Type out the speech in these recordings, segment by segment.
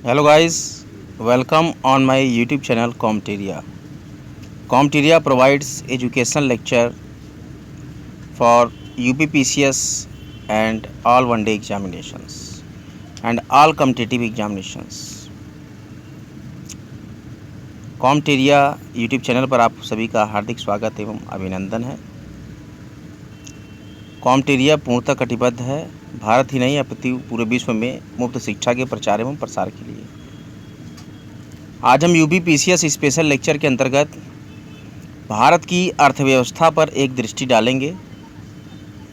Hello guys, welcome on my YouTube channel Comteria. Comteria provides educational lecture for UPPCS and all one day examinations and all competitive examinations. कॉमटेरिया YouTube channel पर आप सभी का हार्दिक स्वागत एवं अभिनंदन है। कॉमटेरिया पूर्णतः कटिबद्ध है भारत ही नहीं अपितु पूरे विश्व में मुफ्त शिक्षा के प्रचार एवं प्रसार के लिए। आज हम यूपीपीसीएस स्पेशल लेक्चर के अंतर्गत भारत की अर्थव्यवस्था पर एक दृष्टि डालेंगे।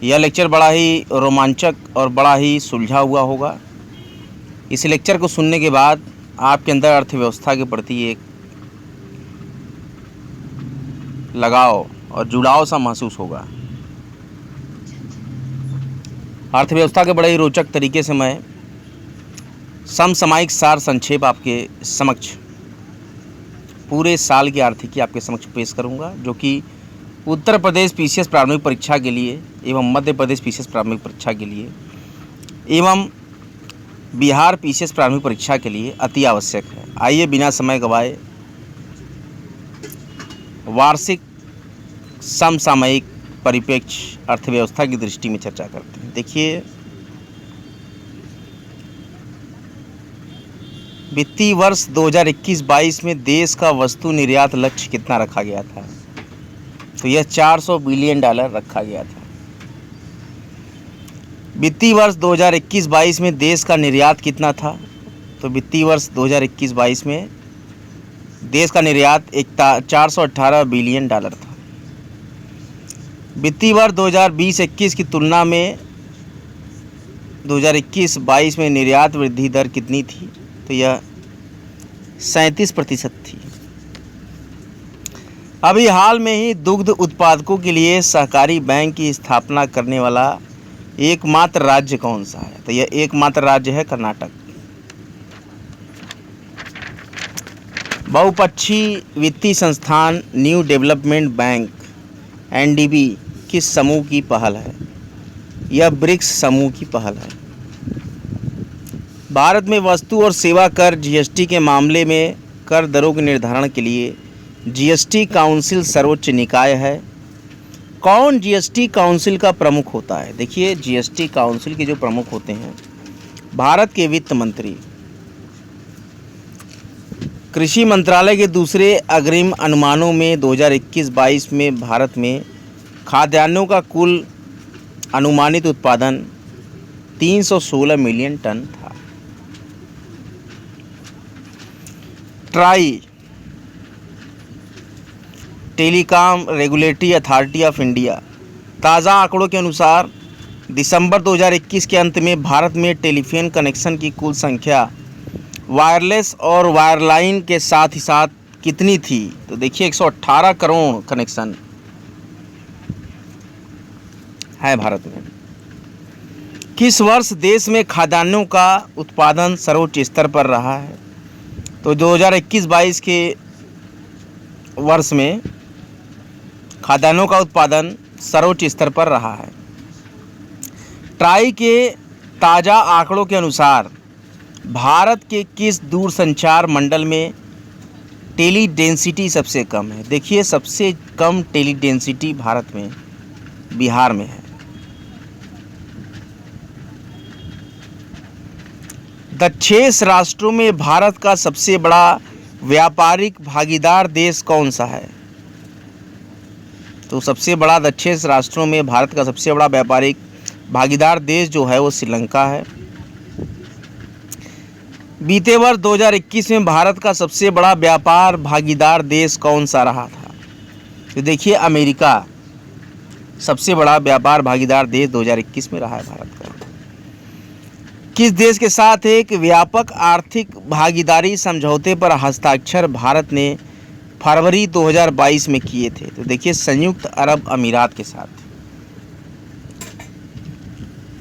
यह लेक्चर बड़ा ही रोमांचक और बड़ा ही सुलझा हुआ होगा। इस लेक्चर को सुनने के बाद आपके अंदर अर्थव्यवस्था के प्रति एक लगाव और जुड़ाव सा महसूस होगा। अर्थव्यवस्था के बड़े ही रोचक तरीके से मैं समसामयिक सार संक्षेप आपके समक्ष पूरे साल की आर्थिकी आपके समक्ष पेश करूंगा, जो कि उत्तर प्रदेश पीसीएस प्रारंभिक परीक्षा के लिए एवं मध्य प्रदेश पीसीएस प्रारंभिक परीक्षा के लिए एवं बिहार पीसीएस प्रारंभिक परीक्षा के लिए अति आवश्यक है। आइए बिना समय गवाए वार्षिक समसामयिक परिप्रेक्ष्य अर्थव्यवस्था की दृष्टि में चर्चा करते हैं। देखिए, वित्तीय वर्ष 2021-22 में देश का वस्तु निर्यात लक्ष्य कितना रखा गया था? तो यह $400 बिलियन रखा गया था। वित्तीय वर्ष 2021-22 में देश का निर्यात कितना था? तो वित्तीय वर्ष 2021-22 में देश का निर्यात $418 बिलियन था। वित्तीय वर्ष 2020-21 की तुलना में 2021-22 में निर्यात वृद्धि दर कितनी थी? तो यह 37% थी। अभी हाल में ही दुग्ध उत्पादकों के लिए सहकारी बैंक की स्थापना करने वाला एकमात्र राज्य कौन सा है? तो यह एकमात्र राज्य है कर्नाटक। बहुपक्षीय वित्तीय संस्थान न्यू डेवलपमेंट बैंक एनडीबी किस समूह की पहल है? यह ब्रिक्स समूह की पहल है। भारत में वस्तु और सेवा कर जीएसटी के मामले में कर दरों के निर्धारण के लिए जीएसटी काउंसिल सर्वोच्च निकाय है। कौन जीएसटी काउंसिल का प्रमुख होता है? देखिए, जीएसटी काउंसिल के जो प्रमुख होते हैं भारत के वित्त मंत्री। कृषि मंत्रालय के दूसरे अग्रिम अनुमानों में 2021-22 में भारत में खाद्यान्नों का कुल अनुमानित उत्पादन 316 मिलियन टन था। Try telecom regulatory authority of India ताज़ा आंकड़ों के अनुसार दिसंबर 2021 के अंत में भारत में टेलीफोन कनेक्शन की कुल संख्या वायरलेस और वायरलाइन के साथ ही साथ कितनी थी? तो देखिए, 118 करोड़ कनेक्शन है भारत में। किस वर्ष देश में खाद्यान्नों का उत्पादन सर्वोच्च स्तर पर रहा है? तो 2021-22 के वर्ष में खाद्यान्नों का उत्पादन सर्वोच्च स्तर पर रहा है। ट्राई के ताज़ा आंकड़ों के अनुसार भारत के किस दूरसंचार मंडल में टेली डेंसिटी सबसे कम है? देखिए, सबसे कम टेली डेंसिटी भारत में बिहार में है। दक्षिण राष्ट्रों में भारत का सबसे बड़ा व्यापारिक भागीदार देश कौन सा है? तो सबसे बड़ा दक्षिण राष्ट्रों में भारत का सबसे बड़ा व्यापारिक भागीदार देश जो है वो श्रीलंका है। बीते वर्ष 2021 में भारत का सबसे बड़ा व्यापार भागीदार देश कौन सा रहा था? तो देखिए, अमेरिका सबसे बड़ा व्यापार भागीदार देश 2021 में रहा है भारत का। किस देश के साथ एक व्यापक आर्थिक भागीदारी समझौते पर हस्ताक्षर भारत ने फरवरी 2022 में किए थे? तो देखिए, संयुक्त अरब अमीरात के साथ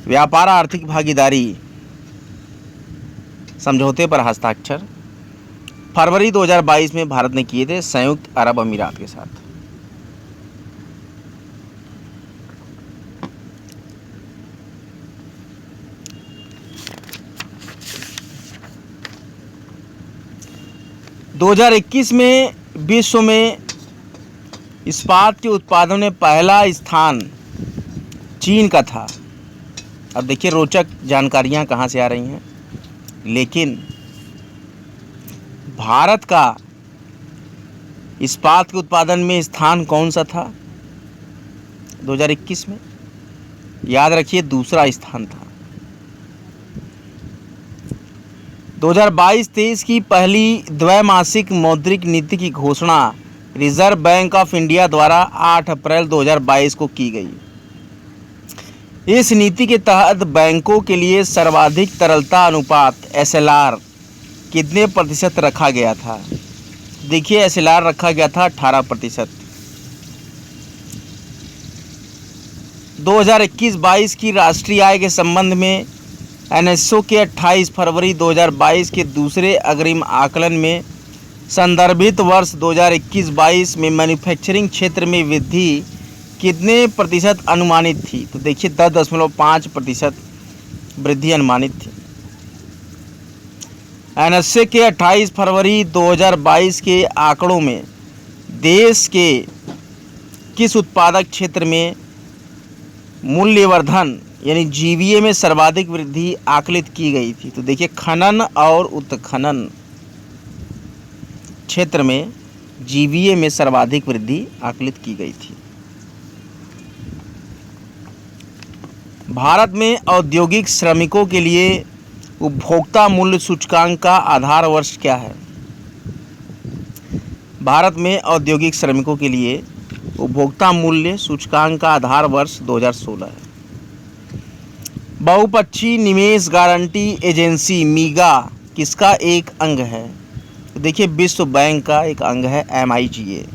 व्यापार आर्थिक भागीदारी समझौते पर हस्ताक्षर फरवरी 2022 में भारत ने किए थे संयुक्त अरब अमीरात के साथ। 2021 में विश्व में इस्पात के उत्पादन में पहला स्थान चीन का था। अब देखिए रोचक जानकारियां कहां से आ रही हैं। लेकिन भारत का इस्पात के उत्पादन में स्थान कौन सा था 2021 में? याद रखिए दूसरा स्थान था। 2022-23 की पहली द्वैमासिक मौद्रिक नीति की घोषणा रिजर्व बैंक ऑफ इंडिया द्वारा 8 अप्रैल 2022 को की गई। इस नीति के तहत बैंकों के लिए सर्वाधिक तरलता अनुपात SLR कितने प्रतिशत रखा गया था? देखिए SLR रखा गया था 18%। 2021-22 की राष्ट्रीय आय के संबंध में NSO के 28 फरवरी 2022 के दूसरे अग्रिम आकलन में संदर्भित वर्ष 2021-22 में मैन्युफैक्चरिंग क्षेत्र में वृद्धि कितने प्रतिशत अनुमानित थी? तो देखिए 10.5% वृद्धि अनुमानित थी। NSO के 28 फरवरी 2022 के आंकड़ों में देश के किस उत्पादक क्षेत्र में मूल्यवर्धन यानी GVA में सर्वाधिक वृद्धि आकलित की गई थी? तो देखिए खनन और उत्खनन क्षेत्र में GVA में सर्वाधिक वृद्धि आकलित की गई थी। भारत में औद्योगिक श्रमिकों के लिए उपभोक्ता मूल्य सूचकांक का आधार वर्ष क्या है? भारत में औद्योगिक श्रमिकों के लिए उपभोक्ता मूल्य सूचकांक का आधार वर्ष 2016 है। बहुपक्षीय निवेश गारंटी एजेंसी MIGA किसका एक अंग है? तो देखिए विश्व बैंक का एक अंग है MIGA।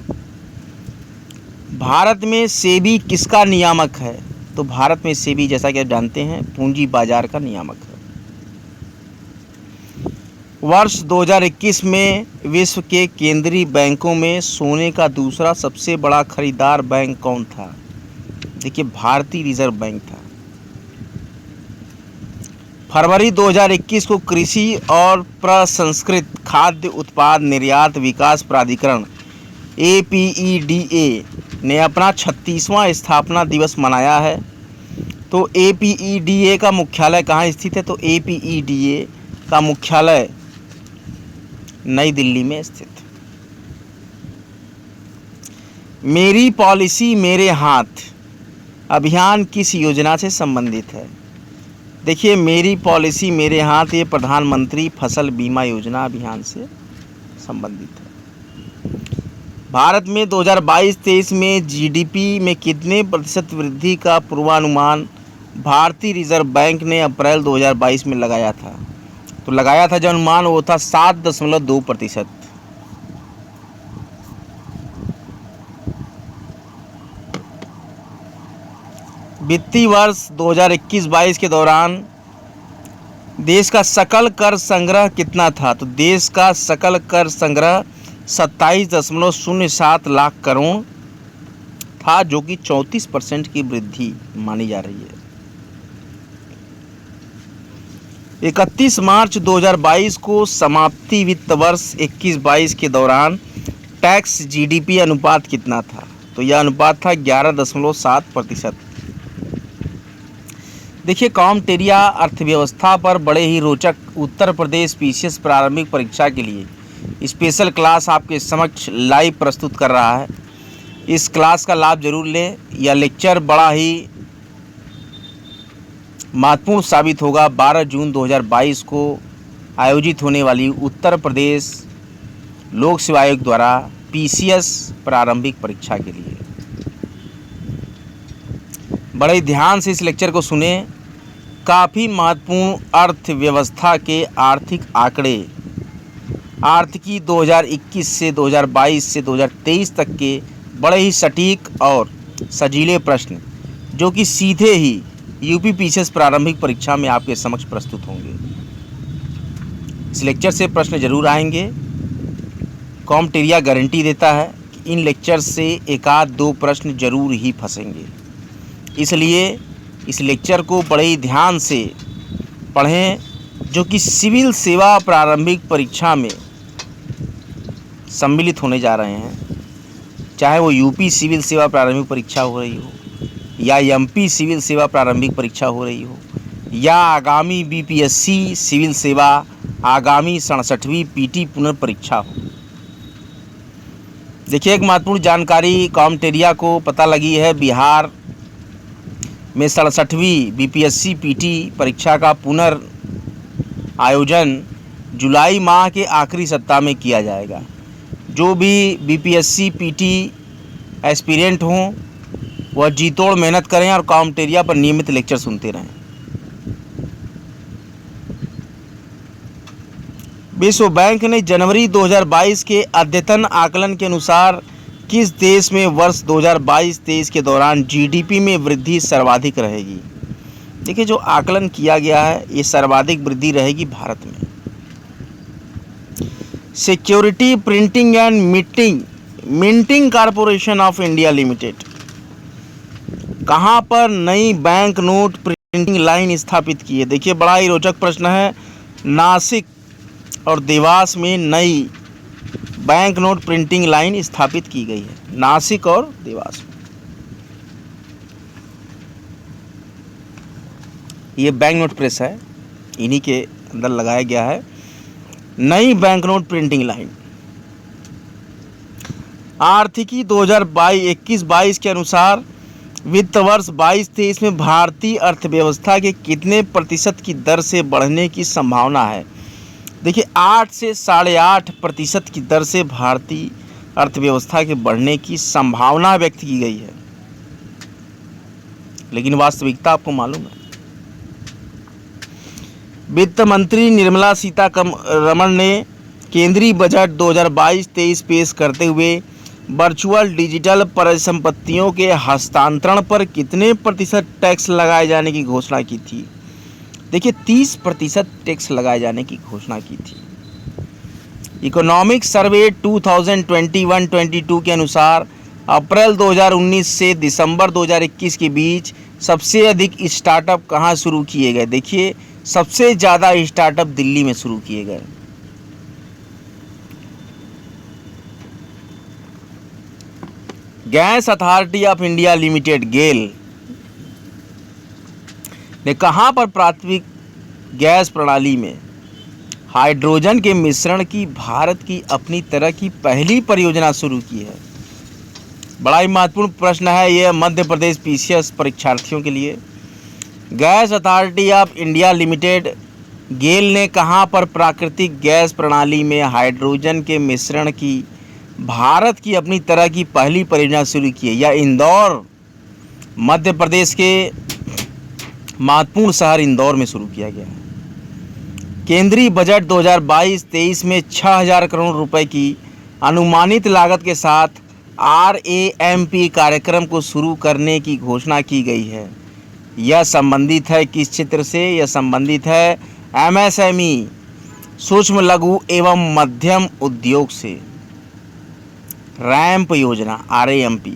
भारत में सेबी किसका नियामक है? तो भारत में सेबी जैसा कि आप जानते हैं पूंजी बाजार का नियामक है। वर्ष 2021 में विश्व के केंद्रीय बैंकों में सोने का दूसरा सबसे बड़ा खरीदार बैंक कौन था? देखिए भारतीय रिजर्व बैंक था। फरवरी 2021 को कृषि और प्रसंस्कृत खाद्य उत्पाद निर्यात विकास प्राधिकरण APEDA ने अपना 36वां स्थापना दिवस मनाया है। तो APEDA का मुख्यालय कहाँ स्थित है? तो APEDA का मुख्यालय नई दिल्ली में स्थित है। मेरी पॉलिसी मेरे हाथ अभियान किस योजना से संबंधित है? देखिए मेरी पॉलिसी मेरे हाथ ये प्रधानमंत्री फसल बीमा योजना अभियान से संबंधित है। भारत में 2022-23 में GDP में कितने प्रतिशत वृद्धि का पूर्वानुमान भारतीय रिजर्व बैंक ने अप्रैल 2022 में लगाया था? तो लगाया था जो अनुमान वो था 7.2%। वित्तीय वर्ष 2021-22 के दौरान देश का सकल कर संग्रह कितना था? तो देश का सकल कर संग्रह 27.07 लाख करोड़ था, जो कि 34% की वृद्धि मानी जा रही है। 31 मार्च 2022 को समाप्ति वित्त वर्ष 21-22 के दौरान टैक्स GDP अनुपात कितना था? तो यह अनुपात था 11.7%। देखिए कॉमटेरिया अर्थव्यवस्था पर बड़े ही रोचक उत्तर प्रदेश PCS प्रारंभिक परीक्षा के लिए स्पेशल क्लास आपके समक्ष लाइव प्रस्तुत कर रहा है। इस क्लास का लाभ जरूर लें। यह लेक्चर बड़ा ही महत्वपूर्ण साबित होगा 12 जून 2022 को आयोजित होने वाली उत्तर प्रदेश लोक सेवा आयोग द्वारा PCS प्रारंभिक परीक्षा के लिए। बड़े ध्यान से इस लेक्चर को सुने। काफ़ी महत्वपूर्ण अर्थव्यवस्था के आर्थिक आंकड़े, आर्थिकी 2021 से 2022 से 2023 तक के बड़े ही सटीक और सजीले प्रश्न जो कि सीधे ही UP PCS प्रारंभिक परीक्षा में आपके समक्ष प्रस्तुत होंगे। इस लेक्चर से प्रश्न जरूर आएंगे। कॉमटेरिया गारंटी देता है कि इन लेक्चर से एक आध दो प्रश्न जरूर ही फंसेंगे। इसलिए इस लेक्चर को बड़े ही ध्यान से पढ़ें, जो कि सिविल सेवा प्रारंभिक परीक्षा में सम्मिलित होने जा रहे हैं, चाहे वो यूपी सिविल सेवा प्रारंभिक परीक्षा हो रही हो या एमपी सिविल सेवा प्रारंभिक परीक्षा हो रही हो या आगामी बीपीएससी सिविल सेवा आगामी 67वीं पीटी पुनर्परीक्षा हो। देखिए, एक महत्वपूर्ण जानकारी कॉमटेरिया को पता लगी है। बिहार में 67वीं बीपीएससी पीटी परीक्षा का पुनर्आयोजन जुलाई माह के आखिरी सप्ताह में किया जाएगा। जो भी बीपीएससी पीटी एस्पिरेंट हों वह जी तोड़ मेहनत करें और कॉमटेरिया पर नियमित लेक्चर सुनते रहें। विश्व बैंक ने जनवरी 2022 के अद्यतन आकलन के अनुसार किस देश में वर्ष 2022-23 के दौरान जीडीपी में वृद्धि सर्वाधिक रहेगी? देखिए, जो आकलन किया गया है ये सर्वाधिक वृद्धि रहेगी भारत में। Security printing and minting corporation of India limited कहां पर नई बैंक नोट प्रिंटिंग लाइन स्थापित की है? देखिए, बड़ा ही रोचक प्रश्न है। नासिक और देवास में नई बैंक नोट प्रिंटिंग लाइन स्थापित की गई है। नासिक और देवास में ये बैंक नोट प्रेस है, इन्हीं के अंदर लगाया गया है नई बैंक नोट प्रिंटिंग लाइन। आर्थिकी 2021-22 के अनुसार वित्त वर्ष 22-23 में भारतीय अर्थव्यवस्था के कितने प्रतिशत की दर से बढ़ने की संभावना है? देखिए, 8 से 8.5% की दर से भारतीय अर्थव्यवस्था के बढ़ने की संभावना व्यक्त की गई है, लेकिन वास्तविकता आपको मालूम है। वित्त मंत्री निर्मला सीतारमण ने केंद्रीय बजट 2022-23 पेश करते हुए वर्चुअल डिजिटल परिसंपत्तियों के हस्तांतरण पर कितने प्रतिशत टैक्स लगाए जाने की घोषणा की थी? देखिए, 30% टैक्स लगाए जाने की घोषणा की थी। इकोनॉमिक सर्वे 2021-22 के अनुसार अप्रैल 2019 से दिसंबर 2021 के बीच सबसे अधिक स्टार्टअप कहां शुरू किए गए? देखिए, सबसे ज़्यादा स्टार्टअप दिल्ली में शुरू किए गए। Gas Authority of India Limited GAIL ने कहां पर प्राथमिक गैस प्रणाली में हाइड्रोजन के मिश्रण की भारत की अपनी तरह की पहली परियोजना शुरू की है? बड़ा ही महत्वपूर्ण प्रश्न है यह मध्य प्रदेश पीसीएस परीक्षार्थियों के लिए। Gas Authority of India Limited GAIL ने कहां पर प्राकृतिक गैस प्रणाली में हाइड्रोजन के मिश्रण की भारत की अपनी तरह की पहली परियोजना शुरू की है? यह इंदौर, मध्य प्रदेश के महत्वपूर्ण शहर इंदौर में शुरू किया गया है। केंद्रीय बजट 2022-23 में 6000 करोड़ रुपए की अनुमानित लागत के साथ RAMP कार्यक्रम को शुरू करने की घोषणा की गई है। यह संबंधित है किस क्षेत्र से? यह संबंधित है MSME, सूक्ष्म लघु एवं मध्यम उद्योग से। रैंप योजना RAMP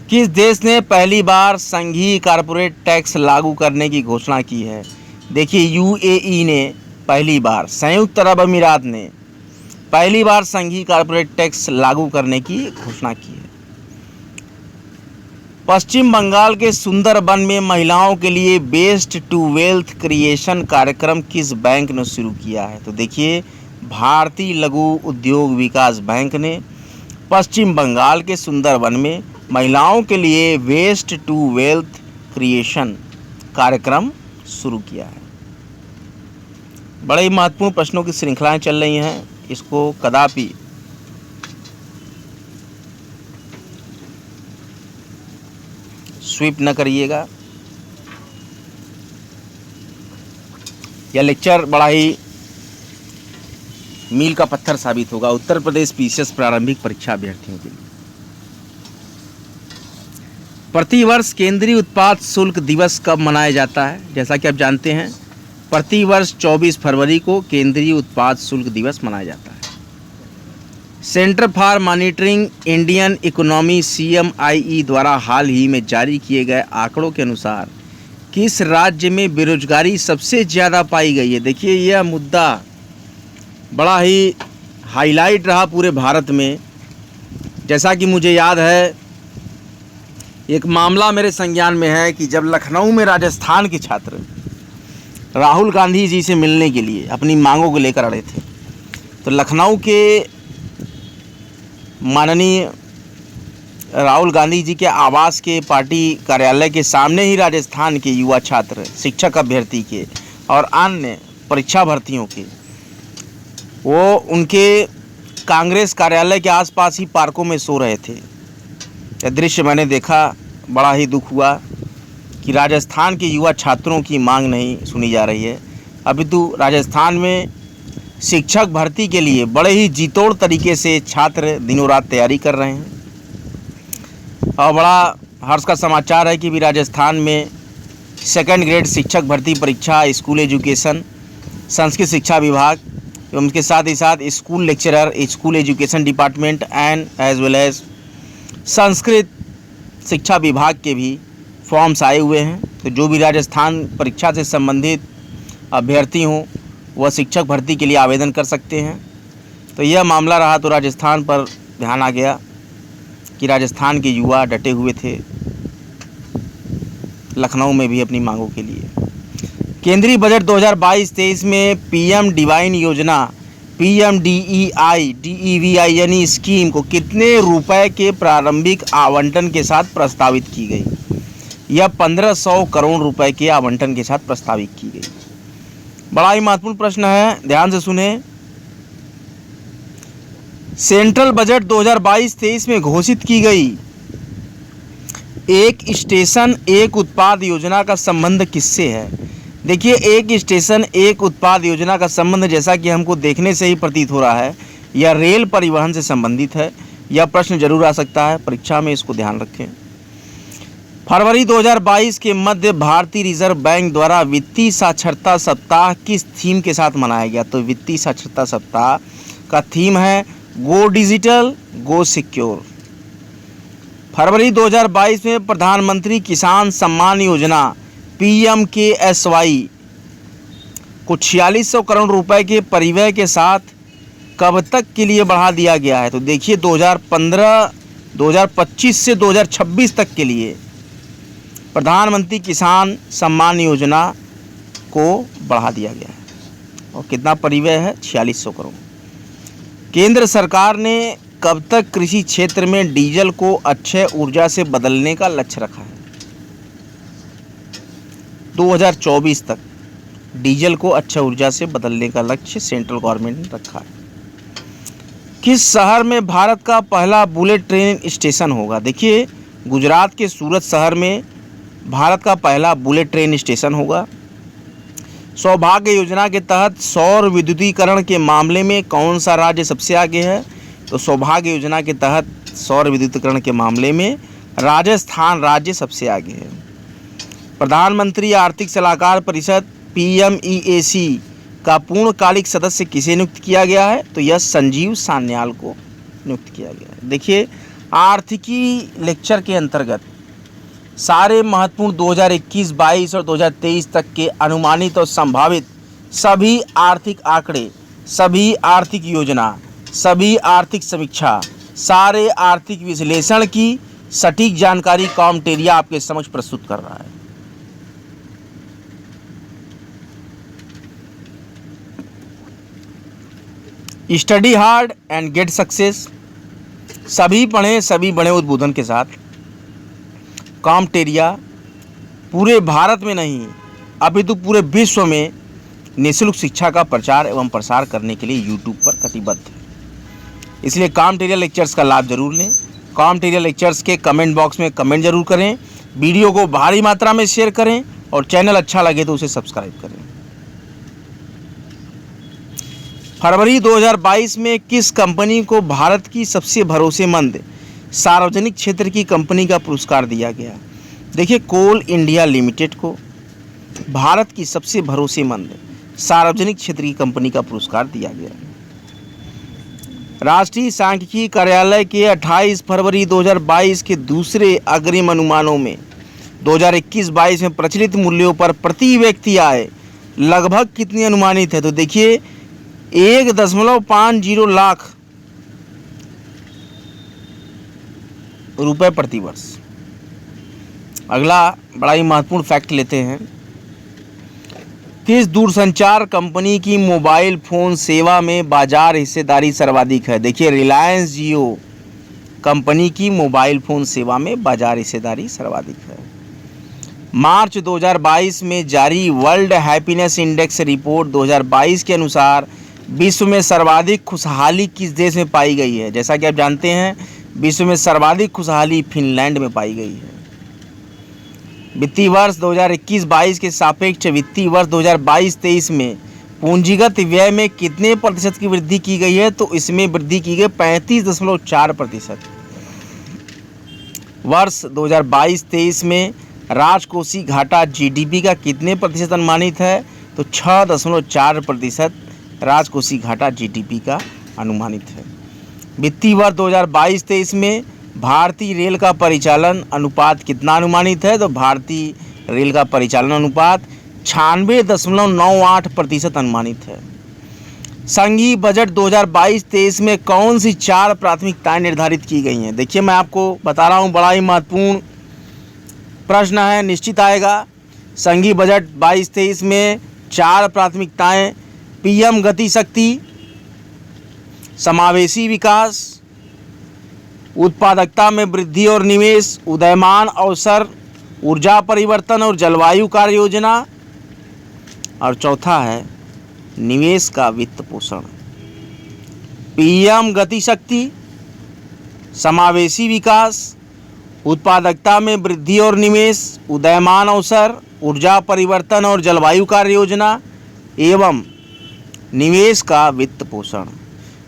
किस देश ने पहली बार संघीय कॉर्पोरेट टैक्स लागू करने की घोषणा की है? देखिए, UAE ने पहली बार, संयुक्त अरब अमीरात ने पहली बार संघीय कॉर्पोरेट टैक्स लागू करने की घोषणा की है। पश्चिम बंगाल के सुंदरबन में महिलाओं के लिए बेस्ट टू वेल्थ क्रिएशन कार्यक्रम किस बैंक ने शुरू किया है? तो देखिए, भारतीय लघु उद्योग विकास बैंक ने पश्चिम बंगाल के सुंदरबन में महिलाओं के लिए वेस्ट टू वेल्थ क्रिएशन कार्यक्रम शुरू किया है। बड़े ही महत्वपूर्ण प्रश्नों की श्रृंखलाएं चल रही हैं, इसको कदापि स्वीप न करिएगा। यह लेक्चर बड़ा ही मील का पत्थर साबित होगा उत्तर प्रदेश पीसीएस प्रारंभिक परीक्षा अभ्यर्थियों के लिए। प्रतिवर्ष केंद्रीय उत्पाद शुल्क दिवस कब मनाया जाता है? जैसा कि आप जानते हैं, प्रतिवर्ष 24 फरवरी को केंद्रीय उत्पाद शुल्क दिवस मनाया जाता है। Centre for monitoring Indian economy CMIE द्वारा हाल ही में जारी किए गए आंकड़ों के अनुसार किस राज्य में बेरोजगारी सबसे ज़्यादा पाई गई है? देखिए, यह मुद्दा बड़ा ही हाईलाइट रहा पूरे भारत में। जैसा कि मुझे याद है, एक मामला मेरे संज्ञान में है कि जब लखनऊ में राजस्थान के छात्र राहुल गांधी जी से मिलने के लिए अपनी मांगों को लेकर अड़े थे, तो लखनऊ के माननीय राहुल गांधी जी के आवास के पार्टी कार्यालय के सामने ही राजस्थान के युवा छात्र, शिक्षक अभ्यर्थी के और अन्य परीक्षा भर्तियों के, वो उनके कांग्रेस कार्यालय के आसपास ही पार्कों में सो रहे थे। यह दृश्य मैंने देखा, बड़ा ही दुख हुआ कि राजस्थान के युवा छात्रों की मांग नहीं सुनी जा रही है। अभी तो राजस्थान में शिक्षक भर्ती के लिए बड़े ही जीतोड़ तरीके से छात्र दिनों रात तैयारी कर रहे हैं। और बड़ा हर्ष का समाचार है कि भी राजस्थान में सेकंड ग्रेड शिक्षक भर्ती परीक्षा, स्कूल एजुकेशन, संस्कृत शिक्षा विभाग एवं उसके साथ ही साथ school lecturer, school education department and as well as Sanskrit शिक्षा विभाग के भी फॉर्म्स आए हुए हैं। तो जो भी राजस्थान परीक्षा से संबंधित अभ्यर्थी हों वह शिक्षक भर्ती के लिए आवेदन कर सकते हैं। तो यह मामला रहा तो राजस्थान पर ध्यान आ गया कि राजस्थान के युवा डटे हुए थे लखनऊ में भी अपनी मांगों के लिए। केंद्रीय बजट 2022-23 में पीएम डिवाइन योजना, PMDEI स्कीम को कितने रुपए के प्रारंभिक आवंटन के साथ प्रस्तावित की गई? यह 1500 करोड़ रुपए के आवंटन के साथ प्रस्तावित की गई। बड़ा ही महत्वपूर्ण प्रश्न है, ध्यान से सुने। सेंट्रल बजट 2022-23 में घोषित की गई एक स्टेशन एक उत्पाद योजना का संबंध किससे है? देखिए, एक स्टेशन एक उत्पाद योजना का संबंध, जैसा कि हमको देखने से ही प्रतीत हो रहा है, यह रेल परिवहन से संबंधित है। यह प्रश्न जरूर आ सकता है परीक्षा में, इसको ध्यान रखें। फरवरी 2022 के मध्य भारतीय रिजर्व बैंक द्वारा वित्तीय साक्षरता सप्ताह किस थीम के साथ मनाया गया? तो वित्तीय साक्षरता सप्ताह का थीम है गो डिजिटल गो सिक्योर। फरवरी 2022 में प्रधानमंत्री किसान सम्मान योजना PMKSY को 4600 करोड़ रुपए के परिव्यय के साथ कब तक के लिए बढ़ा दिया गया है? तो देखिए 2025 से 2026 तक के लिए प्रधानमंत्री किसान सम्मान योजना को बढ़ा दिया गया है। और कितना परिव्यय है? 4600 करोड़। केंद्र सरकार ने कब तक कृषि क्षेत्र में डीजल को अक्षय ऊर्जा से बदलने का लक्ष्य रखा है? 2024 तक डीजल को अक्षय ऊर्जा से बदलने का लक्ष्य सेंट्रल गवर्नमेंट ने रखा है। किस शहर में भारत का पहला बुलेट ट्रेन स्टेशन होगा? देखिए, गुजरात के सूरत शहर में भारत का पहला बुलेट ट्रेन स्टेशन होगा। सौभाग्य योजना के तहत सौर विद्युतीकरण के मामले में कौन सा राज्य सबसे आगे है? तो सौभाग्य योजना के तहत सौर विद्युतीकरण के मामले में राजस्थान राज्य सबसे आगे है। प्रधानमंत्री आर्थिक सलाहकार परिषद PMEAC का पूर्णकालिक सदस्य किसे नियुक्त किया गया है? तो यह संजीव सान्याल को नियुक्त किया गया है। देखिए, आर्थिकी लेक्चर के अंतर्गत सारे महत्वपूर्ण 2021-22 और 2023 तक के अनुमानित और संभावित सभी आर्थिक आंकड़े, सभी आर्थिक योजना, सभी आर्थिक समीक्षा, सारे आर्थिक विश्लेषण की सटीक जानकारी कॉमटेरिया आपके समक्ष प्रस्तुत कर रहा है। Study hard and get success, सभी पढ़ें सभी बढ़ें उद्बोधन के साथ। कॉमटेरिया पूरे भारत में नहीं अपितु पूरे विश्व में निःशुल्क शिक्षा का प्रचार एवं प्रसार करने के लिए यूट्यूब पर कटिबद्ध है। इसलिए कॉमटेरिया लेक्चर्स का लाभ जरूर लें। कॉमटेरिया लेक्चर्स के कमेंट बॉक्स में कमेंट जरूर करें, वीडियो को भारी मात्रा में शेयर करें और चैनल अच्छा लगे तो उसे सब्सक्राइब करें। फरवरी 2022 में किस कंपनी को भारत की सबसे भरोसेमंद सार्वजनिक क्षेत्र की कंपनी का पुरस्कार दिया गया? देखिए, कोल इंडिया लिमिटेड को भारत की सबसे भरोसेमंद सार्वजनिक क्षेत्र की कंपनी का पुरस्कार दिया गया है। राष्ट्रीय सांख्यिकी कार्यालय के 28 फरवरी 2022 के दूसरे अग्रिम अनुमानों में 2021-22 में प्रचलित मूल्यों पर प्रति व्यक्ति आय लगभग कितनी अनुमानित है? तो देखिए, 1.50 लाख रुपए प्रति वर्ष। अगला बड़ा ही महत्वपूर्ण फैक्ट लेते हैं। किस दूरसंचार कंपनी की मोबाइल फोन सेवा में बाजार हिस्सेदारी सर्वाधिक है? देखिए, रिलायंस जियो कंपनी की मोबाइल फोन सेवा में बाजार हिस्सेदारी सर्वाधिक है। मार्च 2022 में जारी वर्ल्ड हैप्पीनेस इंडेक्स रिपोर्ट 2022 के अनुसार विश्व में सर्वाधिक खुशहाली किस देश में पाई गई है? जैसा कि आप जानते हैं, विश्व में सर्वाधिक खुशहाली फिनलैंड में पाई गई है। वित्तीय वर्ष 2021-22 के सापेक्ष वित्तीय वर्ष 2022-23 में पूंजीगत व्यय में कितने प्रतिशत की वृद्धि की गई है? तो इसमें वृद्धि की गई 35.4%। वर्ष 2022-23 में राजकोषीय घाटा जीडीपी का कितने प्रतिशत अनुमानित है? तो 6.4% राजकोषीय घाटा जीडीपी का अनुमानित है। वित्तीय वर्ष 2022-23 में भारतीय रेल का परिचालन अनुपात कितना अनुमानित है? तो भारतीय रेल का परिचालन अनुपात 96.98% अनुमानित है। संघीय बजट 2022-23 में कौन सी 4 प्राथमिकताएं निर्धारित की गई हैं? देखिए, मैं आपको बता रहा हूं, बड़ा ही महत्वपूर्ण प्रश्न है, निश्चित आएगा। संघीय बजट 22-23 में 4 प्राथमिकताएं: पीएम गति शक्ति, समावेशी विकास, उत्पादकता में वृद्धि और निवेश, उदयमान अवसर, ऊर्जा परिवर्तन और जलवायु कार्य योजना, और चौथा है निवेश का वित्त पोषण। पीएम गति शक्ति, समावेशी विकास, उत्पादकता में वृद्धि और निवेश, उदयमान अवसर, ऊर्जा परिवर्तन और जलवायु कार्य योजना एवं निवेश का वित्त पोषण।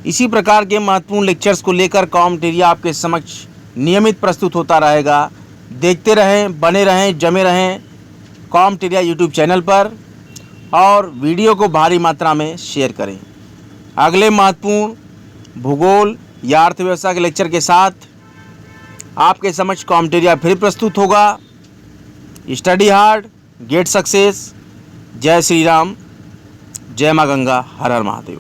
इसी प्रकार के महत्वपूर्ण लेक्चर्स को लेकर कॉम्टेरिया आपके समक्ष नियमित प्रस्तुत होता रहेगा। देखते रहें, बने रहें, जमे रहें कॉम्टेरिया यूट्यूब चैनल पर, और वीडियो को भारी मात्रा में शेयर करें। अगले महत्वपूर्ण भूगोल या अर्थव्यवस्था के लेक्चर के साथ आपके समक्ष कॉम्टेरिया फिर प्रस्तुत होगा। Study hard, get success. जय श्री राम, जय माँ गंगा, हर हर महादेव।